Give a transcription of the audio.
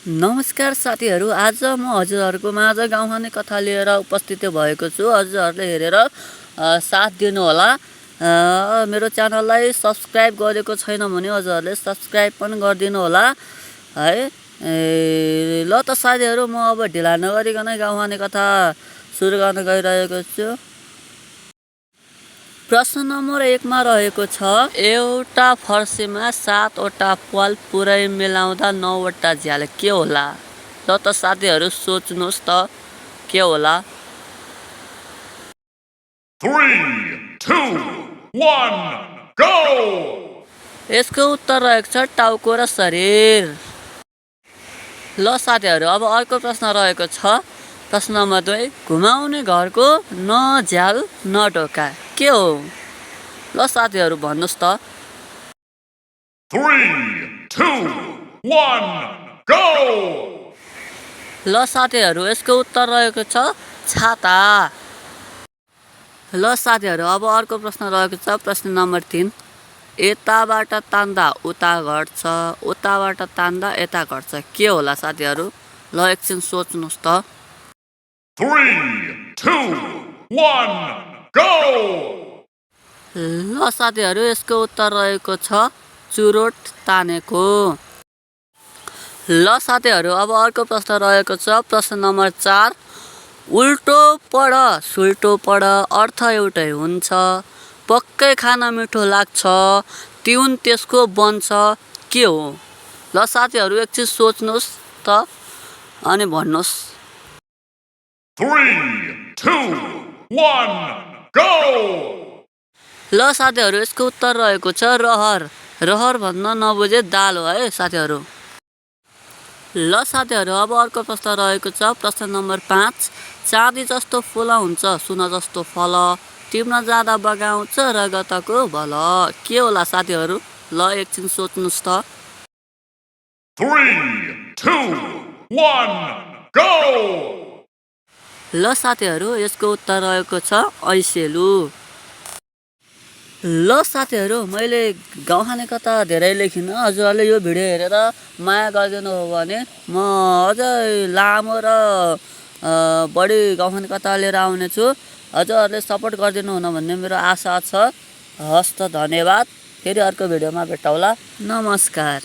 नमस्कार साथीहरू, आज म हजुरहरूको माझ गाउँखाने कथा लिएर उपस्थित भएको छु। हजुरहरूले हेरेर साथ दिनुहोला। मेरो च्यानललाई सब्स्क्राइब गरेको छैन भने हजुरहरूले सब्स्क्राइब पनि गरिदिनु होला है। ल त साथीहरू, म अब ढिला नगरिकन गाउँखाने कथा सुरु गर्न गइरहेको छु। प्रश्न नम्बर 1 मा रहेको छ, एउटा फर्सीमा 7 वटा फल पुरै मिलाउँदा 9 वटा झ्याल के होला? ल त साथीहरू सोच्नुहोस् त के होला? 3, 2, 1, go! यसको उत्तर रहेको छ टाउको र शरीर। ल साथीहरू, अब अर्को प्रश्न रहेको छ। प्रश्न नम्बर 2, घुमाउने घरको न झ्याल न ढोका के हो? ल साथीहरू भन्नुहोस् त। 3, 2, 1, go! ल साथीहरू, यसको उत्तर रहेको छ छाता। ल साथीहरू, अब अर्को प्रश्न रहेको छ। प्रश्न नम्बर 3, यताबाट तान्दा उता घट्छ, उताबाट तान्दा यता घट्छ के होला साथीहरू? ल एकछिन सोच्नुहोस् त। 3, 2, 1, go! ल साथीहरू, यसको उत्तर रहेको छ चुरोट तानेको। ल साथीहरू, अब अर्को प्रश्न रहेको छ। प्रश्न नम्बर 4, उल्टो पढ सुल्टो पढ अर्थ एउटै हुन्छ, पक्कै खान मिठो लाग्छ, तिउन त्यसको बन्छ के हो? ल साथीहरू एकछिन सोच्नुहोस् त अनि भन्नुहोस्। 3, 2, 1, go! ल साथीहरू, यसको उत्तर रहेको छ रहर। रहर भन्न नबुझे दाल हो है साथीहरू। ल साथीहरू, अब अर्को प्रश्न रहेको छ। प्रश्न नम्बर 5, चाँदी जस्तो फुल हुन्छ सुन जस्तो फल, टिप्न जाँदा बगाउँछ रगतको भल के होला साथीहरू? ल एकछिन सोच्नुहोस् त। 3, 2, 1, go! ल साथीहरू, यसको उत्तर रहेको छ ऐसेलु। ल साथीहरू, मैले गाउँखाने कथा धेरै लेखिनँ। हजुरहरूले यो भिडियो हेरेर माया गरिदिनु हो भने म अझै लामो र बढी गाउँखाने कथा लिएर आउनेछु। हजुरहरूले सपोर्ट गरिदिनु हुन भन्ने मेरो आशा छ। हस्त धन्यवाद। फेरि अर्को भिडियोमा भेटौँला। नमस्कार।